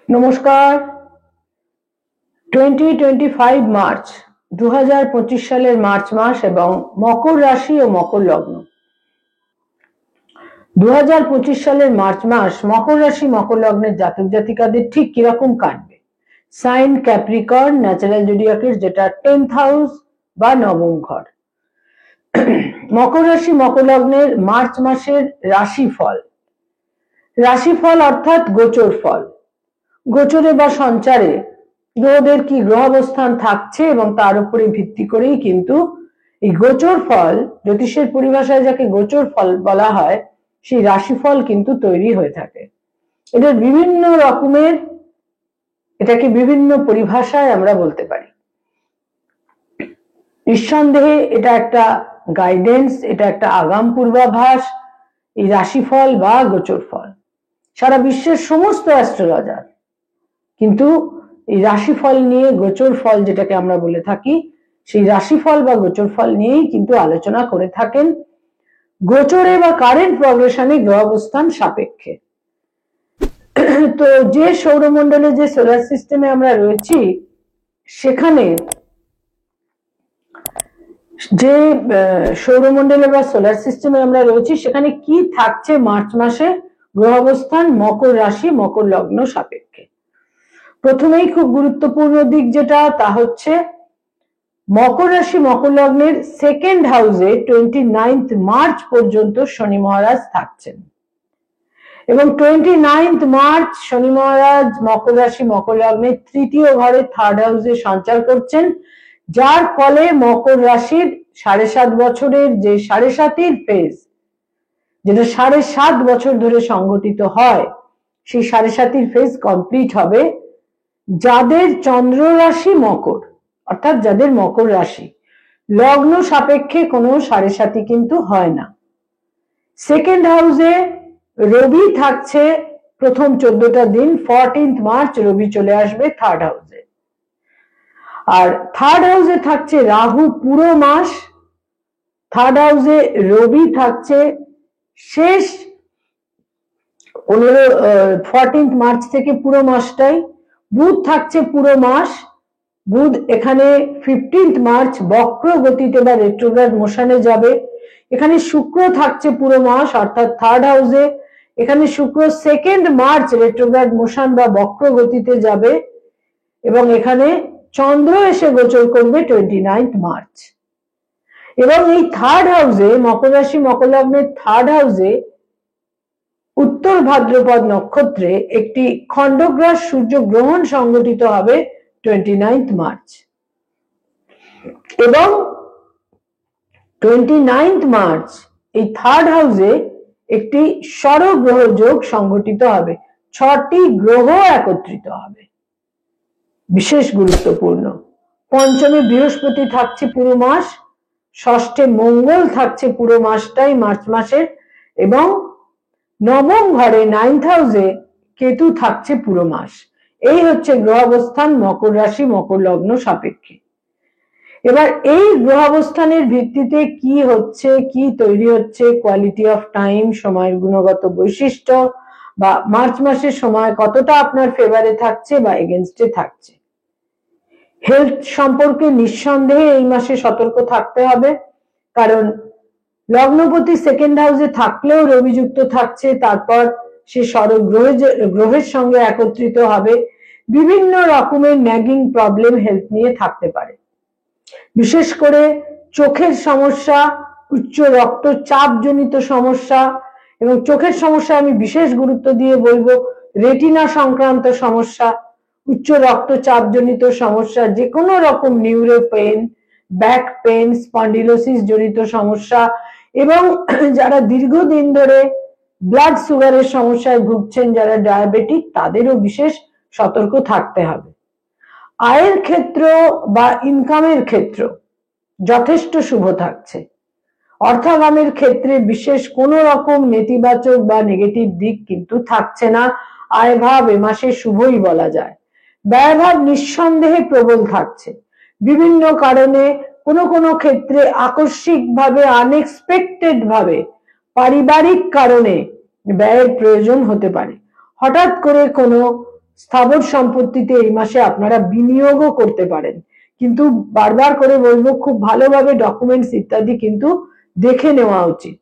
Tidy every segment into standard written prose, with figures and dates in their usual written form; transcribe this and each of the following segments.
নমস্কার। 2025 মার্চ 2025 সালের মার্চ মাস এবং মকর রাশি ও মকর লগ্ন। 2025 সালের মার্চ মাস মকর রাশি মকর লগ্নের জাতক জাতিকাদের ঠিক কিরকম কাটবে। সাইন ক্যাপ্রিকর্ন ন্যাচারাল জোডিয়াকের যেটা 10th হাউস বা নবম ঘর। মকর রাশি মকর লগ্নের মার্চ মাসের রাশিফল অর্থাৎ গোচর ফল। গোচরে বা সঞ্চারে গ্রহদের কি গ্রহাবস্থান থাকছে এবং তার উপরে ভিত্তি করেই কিন্তু এই গোচর ফল, জ্যোতিষের পরিভাষায় যাকে গোচর ফল বলা হয়, সেই রাশিফল কিন্তু তৈরি হয়ে থাকে। এটা বিভিন্ন রকমের, এটাকে বিভিন্ন পরিভাষায় আমরা বলতে পারি। নিঃসন্দেহে এটা একটা গাইডেন্স, এটা একটা আগাম পূর্বাভাস, এই রাশিফল বা গোচর ফল। সারা বিশ্বের সমস্ত অ্যাস্ট্রোলজার কিন্তু এই রাশিফল নিয়ে, গোচর ফল যেটাকে আমরা বলে থাকি, সেই রাশিফল বা গোচর ফল নিয়েই কিন্তু আলোচনা করে থাকেন গোচরে বা কারেন্ট প্রগ্রেশনে গ্রহাবস্থান সাপেক্ষে। তো যে সৌরমণ্ডলে, যে সোলার সিস্টেমে আমরা রয়েছি, সেখানে যে সৌরমণ্ডলে বা সোলার সিস্টেমে আমরা রয়েছি, সেখানে কি থাকছে মার্চ মাসে গ্রহাবস্থান মকর রাশি মকর লগ্ন সাপেক্ষে। প্রথমেই খুব গুরুত্বপূর্ণ দিক যেটা, তা হচ্ছে মকর রাশি মকর লগ্নের সেকেন্ড হাউসে 29th মার্চ পর্যন্ত শনি মহারাজ থাকছেন এবং 29th মার্চ শনি মহারাজ মকর রাশি মকর লগ্নের তৃতীয় ঘরে থার্ড হাউসে সঞ্চার করছেন, যার ফলে মকর রাশির 7.5 বছরের যে 7.5 ফেজ, যেটা 7.5 বছর ধরে সংগঠিত হয়, সেই 7.5 ফেজ কমপ্লিট হবে যাদের চন্দ্র রাশি মকর, অর্থাৎ যাদের মকর রাশি। লগ্ন সাপেক্ষে কোনো 7.5 কিন্তু হয় না। সেকেন্ড হাউসে রবি থাকছে প্রথম 14টা দিন, 14th মার্চ রবি চলে আসবে থার্ড হাউসে। আর থার্ড হাউসে থাকছে রাহু পুরো মাস, থার্ড হাউসে রবি থাকছে শেষ 14th মার্চ থেকে পুরো মাসটাই। বুধ থাকছে পুরো মাস, বুধ এখানে 15th মার্চ বক্র গতিতে বা রেট্রোগ্রেড মোশনে যাবে। এখানে শুক্র থাকছে পুরো মাস অর্থাৎ থার্ড হাউসে, এখানে শুক্র 2nd মার্চ রেট্রোগ্রেড মোশন বা বক্র গতিতে যাবে এবং এখানে চন্দ্র এসে গোচর করবে 29th মার্চ। এবং এই থার্ড হাউসে, মকর রাশি মকর লগ্নের থার্ড হাউসে উত্তর ভাদ্রপদ নক্ষত্রে একটি খণ্ডগ্রাস সূর্যগ্রহণ সংগঠিত হবে 29th মার্চ এবং 29th মার্চ এই থার্ড হাউসে একটি ষড়গ্রহ যোগ সংগঠিত হবে, 6টি গ্রহ একত্রিত হবে, বিশেষ গুরুত্বপূর্ণ। পঞ্চমে বৃহস্পতি থাকছে পুরো মাস, ষষ্ঠে মঙ্গল থাকছে পুরো মাসটাই মার্চ মাসের, এবং নবম ঘরে 9th হাউসে কেতু থাকছে পুরো মাস। এই হচ্ছে গ্রহাবস্থান মকর রাশি মকর লগ্ন সাপেক্ষে। এবার এই গ্রহাবস্থানের ভিত্তিতে কি হচ্ছে, কি তৈরি হচ্ছে, কোয়ালিটি অফ টাইম, সময়ের গুণগত বৈশিষ্ট্য, বা মার্চ মাসের সময় কতটা আপনার ফেভারে থাকছে বা এগেনস্টে থাকছে। হেলথ সম্পর্কে নিঃসন্দেহে এই মাসে সতর্ক থাকতে হবে, কারণ লগ্নপতি সেকেন্ড হাউসে থাকলেও রবি যুক্ত থাকছে, তারপর সে গ্রহের সঙ্গে একত্রিত হবে। বিভিন্ন রকমের ন্যাগিং প্রবলেম হেলথ নিয়ে থাকতে পারে, বিশেষ করে চোখের সমস্যা, উচ্চ রক্তচাপ জনিত সমস্যা, এবং চোখের সমস্যা আমি বিশেষ গুরুত্ব দিয়ে বলবো রেটিনা সংক্রান্ত সমস্যা, উচ্চ রক্তচাপ জনিত সমস্যা, যে কোনো রকম neuro pain, back pain, spondylosis জনিত সমস্যা, এবং যারা দীর্ঘদিন ধরে ব্লাড সুগারের সমস্যায় ভুগছেন, যারা ডায়াবেটিক, তাদেরও বিশেষ সতর্ক থাকতে হবে। আয়ের ক্ষেত্র বা ইনকামের ক্ষেত্র যথেষ্ট শুভ থাকছে। অর্থাগমের ক্ষেত্রে বিশেষ কোনো রকম নেতিবাচক বা নেগেটিভ দিক কিন্তু থাকছে না। আয়ভাব এ মাসে শুভই বলা যায়। ব্যয়ভাব নিঃসন্দেহে প্রবল থাকছে। বিভিন্ন কারণে কোনো কোনো ক্ষেত্রে আকস্মিক ভাবে, আনএক্সপেক্টেড ভাবে, পারিবারিক কারণে ব্যয়ের প্রয়োজন হতে পারে। হঠাৎ করে কোনো স্থাবর সম্পত্তিতে এই মাসে আপনারা বিনিয়োগও করতে পারেন, কিন্তু বারবার করে বলবো খুব ভালোভাবে ডকুমেন্টস ইত্যাদি কিন্তু দেখে নেওয়া উচিত।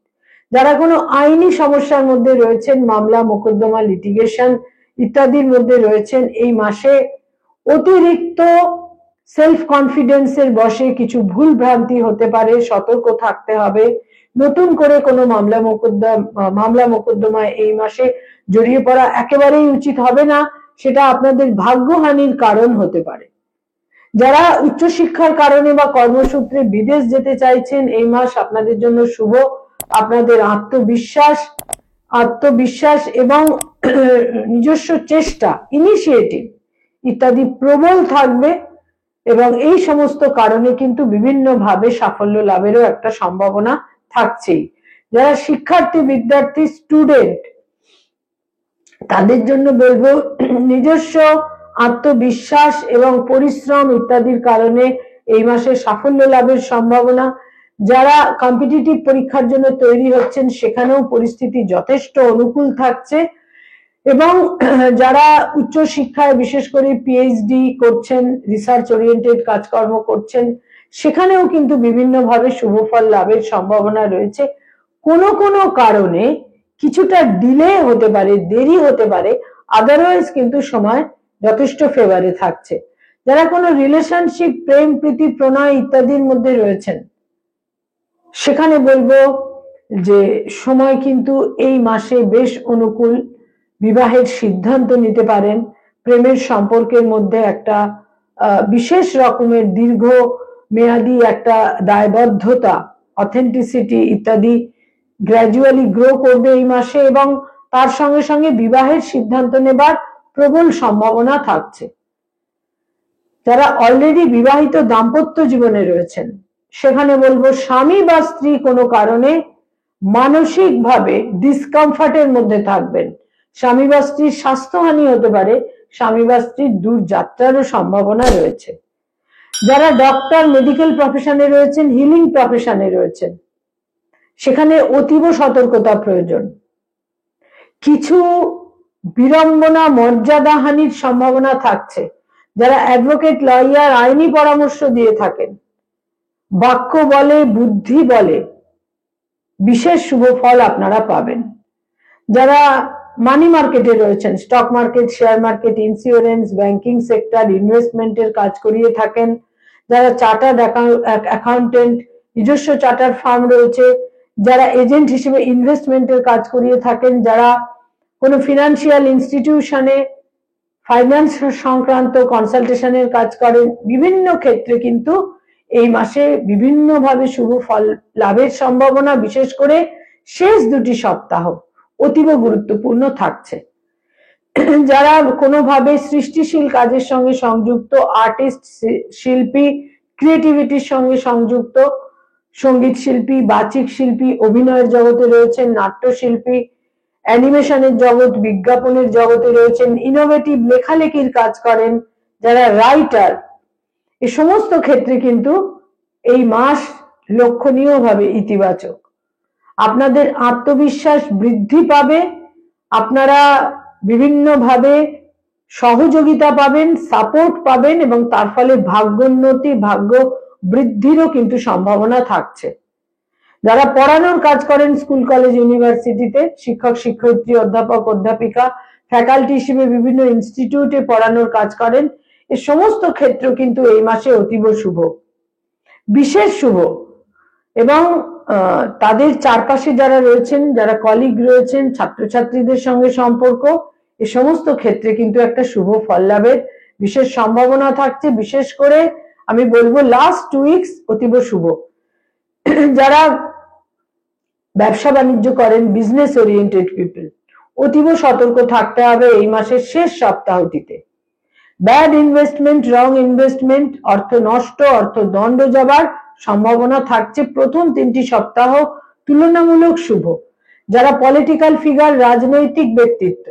যারা কোনো আইনি সমস্যার মধ্যে রয়েছেন, মামলা মোকদ্দমা লিটিগেশন ইত্যাদির মধ্যে রয়েছেন, এই মাসে অতিরিক্ত সেলফ কনফিডেন্সের বশে কিছু ভুল ভ্রান্তি হতে পারে, সতর্ক থাকতে হবে। নতুন করে কোনো মামলা মোকদ্দমায় এই মাসে জড়িয়ে পড়া একেবারেই উচিত হবে না, সেটা আপনাদের ভাগ্যহানির কারণ হতে পারে। যারা উচ্চশিক্ষার কারণে বা কর্মসূত্রে বিদেশ যেতে চাইছেন, এই মাস আপনাদের জন্য শুভ। আপনাদের আত্মবিশ্বাস এবং নিজস্ব চেষ্টা, ইনিশিয়েটিভ ইত্যাদি প্রবল থাকবে, এবং এই সমস্ত কারণে কিন্তু বিভিন্ন ভাবে সাফল্য লাভেরও একটা সম্ভাবনা থাকছেই। যারা শিক্ষার্থী, বিদ্যার্থী, স্টুডেন্ট, তাদের জন্য বলবো নিজস্ব আত্মবিশ্বাস এবং পরিশ্রম ইত্যাদির কারণে এই মাসে সাফল্য লাভের সম্ভাবনা। যারা কম্পিটিটিভ পরীক্ষার জন্য তৈরি হচ্ছেন, সেখানেও পরিস্থিতি যথেষ্ট অনুকূল থাকছে, এবং যারা উচ্চ শিক্ষায় বিশেষ করে পিএইচডি করছেন, রিসার্চ ওরিয়েন্টেড কাজকর্ম করছেন, সেখানেও কিন্তু বিভিন্নভাবে শুভ ফল লাভের সম্ভাবনা রয়েছে। কোনো কোনো কারণে কিছুটা ডিলে হতে পারে, দেরি হতে পারে, আদারওয়াইজ কিন্তু সময় যথেষ্ট ফেভারে থাকছে। যারা কোনো রিলেশনশিপ, প্রেম প্রীতি প্রণয় ইত্যাদির মধ্যে রয়েছেন, সেখানে বলবো যে সময় কিন্তু এই মাসে বেশ অনুকূল, বিবাহের সিদ্ধান্ত নিতে পারেন। প্রেমের সম্পর্কের মধ্যে একটা বিশেষ রকমের দীর্ঘ মেয়াদী একটা দায়বদ্ধতা, অথেন্টিসিটি ইত্যাদি গ্র্যাজুয়ালি গ্রো করবে এই মাসে, এবং তার সঙ্গে সঙ্গে বিবাহের সিদ্ধান্ত নেবার প্রবল সম্ভাবনা থাকছে। যারা অলরেডি বিবাহিত দাম্পত্য জীবনে রয়েছেন, সেখানে বলবো স্বামী বা স্ত্রী কোনো কারণে মানসিকভাবে ডিসকমফর্টের মধ্যে থাকবেন। স্বামী বা স্ত্রীর স্বাস্থ্যহানি হতে পারে, স্বামী বা স্ত্রীর দূর যাত্রারও সম্ভাবনা রয়েছে। যারা ডক্টর, মেডিকেল প্রফেশনে রয়েছেন, হিলিং প্রফেশনে রয়েছেন, সেখানে অতীব সতর্কতা প্রয়োজন। কিছু বিড়ম্বনা, মর্যাদা হানির সম্ভাবনা থাকছে। যারা অ্যাডভোকেট, লয়ার, আইনি পরামর্শ দিয়ে থাকেন, বাক্য বলে, বুদ্ধি বলে বিশেষ শুভ ফল আপনারা পাবেন। যারা মানি মার্কেটে রয়েছেন, stock market, share market, insurance, banking sector, ইনভেস্টমেন্টের কাজ করিয়ে থাকেন, যারা চার্টার্ড অ্যাকাউন্টেন্ট, নিজস্ব চার্টার ফার্ম রয়েছে, যারা এজেন্ট হিসেবে ইনভেস্টমেন্টের কাজ করিয়ে থাকেন, যারা কোনো ফিনান্সিয়াল ইনস্টিটিউশনে ফাইন্যান্স সংক্রান্ত কনসালটেশনের কাজ করেন, বিভিন্ন ক্ষেত্রে কিন্তু এই মাসে বিভিন্নভাবে শুভ ফল লাভের সম্ভাবনা, বিশেষ করে শেষ দুটি সপ্তাহ অতীব গুরুত্বপূর্ণ থাকছে। যারা কোনোভাবে সৃষ্টিশীল কাজের সঙ্গে সংযুক্ত, আর্টিস্ট, শিল্পী, ক্রিয়েটিভিটির সঙ্গে সংযুক্ত, সঙ্গীত শিল্পী, বাচিক শিল্পী, অভিনয়ের জগতে রয়েছেন, নাট্যশিল্পী, অ্যানিমেশনের জগৎ, বিজ্ঞাপনের জগতে রয়েছেন, ইনোভেটিভ লেখালেখির কাজ করেন, যারা রাইটার, এই সমস্ত ক্ষেত্রে কিন্তু এই মাস লক্ষণীয়ভাবে ইতিবাচক। আপনাদের আত্মবিশ্বাস বৃদ্ধি পাবে, আপনারা বিভিন্নভাবে সহযোগিতা পাবেন, সাপোর্ট পাবেন, এবং তার ফলে ভাগ্যোন্নতি, ভাগ্য বৃদ্ধিরও কিন্তু সম্ভাবনা থাকছে। যারা পড়ানোর কাজ করেন, স্কুল, কলেজ, ইউনিভার্সিটিতে শিক্ষক, শিক্ষয়িত্রী, অধ্যাপক, অধ্যাপিকা, ফ্যাকাল্টি হিসেবে বিভিন্ন ইনস্টিটিউটে পড়ানোর কাজ করেন, এই সমস্ত ক্ষেত্র কিন্তু এই মাসে অতীব শুভ, বিশেষ শুভ। এবং তাদের চারপাশে যারা রয়েছেন, যারা কলিগ রয়েছেন, ছাত্রছাত্রীদের সঙ্গে সম্পর্ক, এই সমস্ত ক্ষেত্রে কিন্তু একটা শুভ ফল লাভের বিশেষ সম্ভাবনা থাকছে। বিশেষ করে আমি বলবো লাস্ট 2 উইকস অতীব শুভ। যারা ব্যবসা বাণিজ্য করেন, বিজনেস ওরিয়েন্টেড পিপল, অতীব সতর্ক থাকতে হবে এই মাসের শেষ সপ্তাহটিতে। ব্যাড ইনভেস্টমেন্ট, রং ইনভেস্টমেন্ট, অর্থ নষ্ট, অর্থ দণ্ড যাবার সম্ভাবনা থাকছে। প্রথম 3টি সপ্তাহ তুলনামূলক শুভ। যারা পলিটিক্যাল ফিগার, রাজনৈতিক ব্যক্তিত্ব,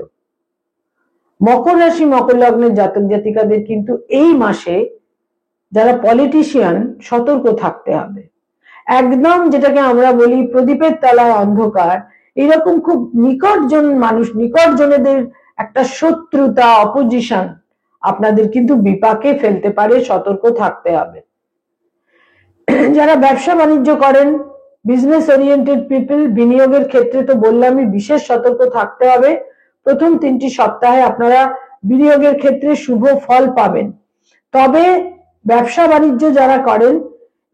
মকর রাশি, মকর লগ্নের জাতক জাতিকাদের কিন্তু এই মাসে যারা পলিটিশিয়ান, সতর্ক থাকতে হবে। একদম যেটাকে আমরা বলি প্রদীপের তলায় অন্ধকার, এরকম খুব নিকটজন মানুষ, নিকটজনেদের একটা শত্রুতা, অপোজিশন আপনাদের কিন্তু বিপাকে ফেলতে পারে, সতর্ক থাকতে হবে। যারা ব্যবসা বাণিজ্য করেন, বিজনেস ওরিয়েন্টেড পিপল, বিনিয়োগের ক্ষেত্রে তো বললামই বিশেষ সতর্ক থাকতে হবে। প্রথম 3টি সপ্তাহে আপনারা বিনিয়োগের ক্ষেত্রে শুভ ফল পাবেন। তবে ব্যবসা বাণিজ্য যারা করেন,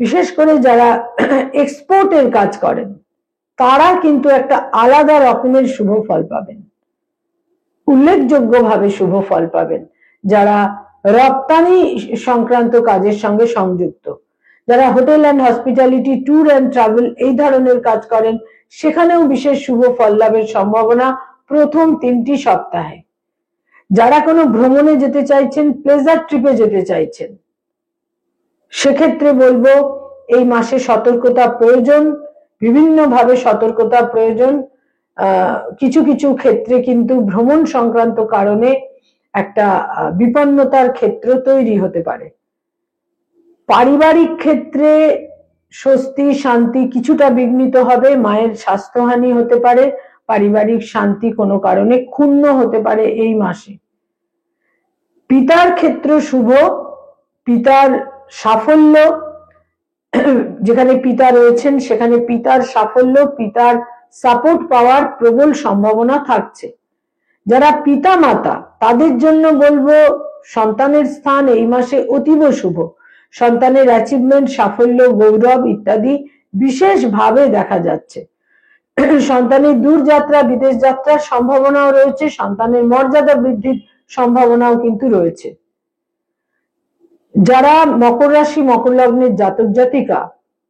বিশেষ করে যারা এক্সপোর্টের কাজ করেন, তারা কিন্তু একটা আলাদা রকমের শুভ ফল পাবেন, উল্লেখযোগ্যভাবে শুভ ফল পাবেন। যারা রপ্তানি সংক্রান্ত কাজের সঙ্গে সংযুক্ত, যারা hotel and hospitality, tour and travel এই ধরনের কাজ করেন, সেখানেও বিশেষ শুভ ফল লাভের সম্ভাবনা প্রথম 3টি সপ্তাহে। যারা কোনো ভ্রমণে যেতে চাইছেন, প্লেজার ট্রিপে যেতে চাইছেন, সেক্ষেত্রে বলবো এই মাসে সতর্কতা প্রয়োজন, বিভিন্নভাবে সতর্কতা প্রয়োজন। কিছু কিছু ক্ষেত্রে কিন্তু ভ্রমণ সংক্রান্ত কারণে একটা বিপন্নতার ক্ষেত্র তৈরি হতে পারে। পারিবারিক ক্ষেত্রে স্বস্তি, শান্তি কিছুটা বিঘ্নিত হবে, মায়ের স্বাস্থ্যহানি হতে পারে, পারিবারিক শান্তি কোনো কারণে ক্ষুণ্ণ হতে পারে এই মাসে। পিতার ক্ষেত্র শুভ, পিতার সাফল্য, যেখানে পিতা রয়েছেন সেখানে পিতার সাফল্য, পিতার সাপোর্ট পাওয়ার প্রবল সম্ভাবনা থাকছে। যারা পিতা মাতা, তাদের জন্য বলবো সন্তানের স্থান এই মাসে অতীব শুভ। সন্তানের অ্যাচিভমেন্ট, সাফল্য, গৌরব ইত্যাদি বিশেষভাবে দেখা যাচ্ছে। সন্তানের দূরযাত্রা, বিদেশ যাত্রার সম্ভাবনাও রয়েছে, সন্তানের মর্যাদা বৃদ্ধির সম্ভাবনাও কিন্তু রয়েছে। যারা মকর রাশি, মকর লগ্নের জাতক জাতিকা,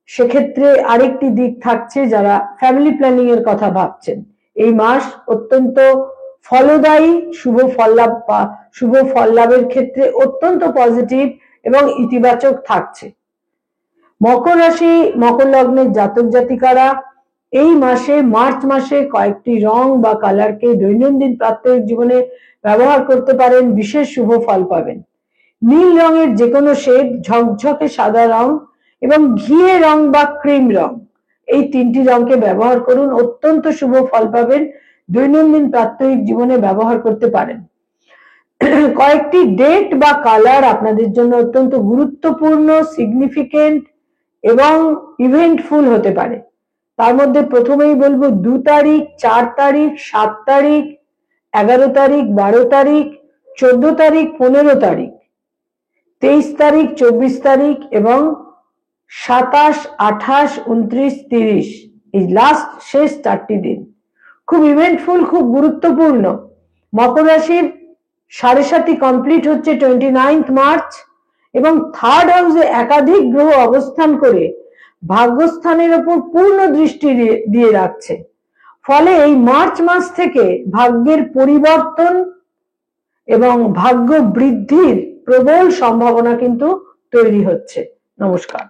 সেক্ষেত্রে আরেকটি দিক থাকছে, যারা ফ্যামিলি প্ল্যানিং এর কথা ভাবছেন, এই মাস অত্যন্ত ফলদায়ী, শুভ ফল লাভের ক্ষেত্রে অত্যন্ত পজিটিভ এবং ইতিবাচক থাকছে। মকর রাশি, মকর লগ্নের জাতক জাতিকারা এই মাসে, মার্চ মাসে কয়েকটি রং বা কালারকে দৈনন্দিন প্রাত্যহিক জীবনে ব্যবহার করতে পারেন, বিশেষ শুভ ফল পাবেন। নীল রঙের যে কোনো শেড, ঝকঝকে সাদা রং এবং ঘিয়ে রং বা ক্রিম রং, এই 3টি রঙকে ব্যবহার করুন, অত্যন্ত শুভ ফল পাবেন, দৈনন্দিন প্রাত্যহিক জীবনে ব্যবহার করতে পারেন। কয়েকটি ডেট বা কালার আপনাদের জন্য অত্যন্ত গুরুত্বপূর্ণ, সিগনিফিকেন্ট এবং ইভেন্টফুল হতে পারে। তার মধ্যে প্রথমেই বলবো 2 তারিখ, 4 তারিখ, 7 তারিখ, 11 তারিখ, 12 তারিখ, 14 তারিখ, 15 তারিখ, 23 তারিখ, 24 তারিখ এবং 27, 28, 29, 30, এই লাস্ট শেষ 4টি দিন খুব ইভেন্টফুল, খুব গুরুত্বপূর্ণ। মকর রাশির 7.5 কমপ্লিট হচ্ছে 29 মার্চ এবং 3rd হাউসে একাধিক গ্রহ অবস্থান করে ভাগ্যস্থানের উপর পূর্ণ দৃষ্টি দিয়ে রাখছে। ফলে এই মার্চ মাস থেকে ভাগ্যের পরিবর্তন এবং ভাগ্য বৃদ্ধির প্রবল সম্ভাবনা কিন্তু তৈরি হচ্ছে। নমস্কার।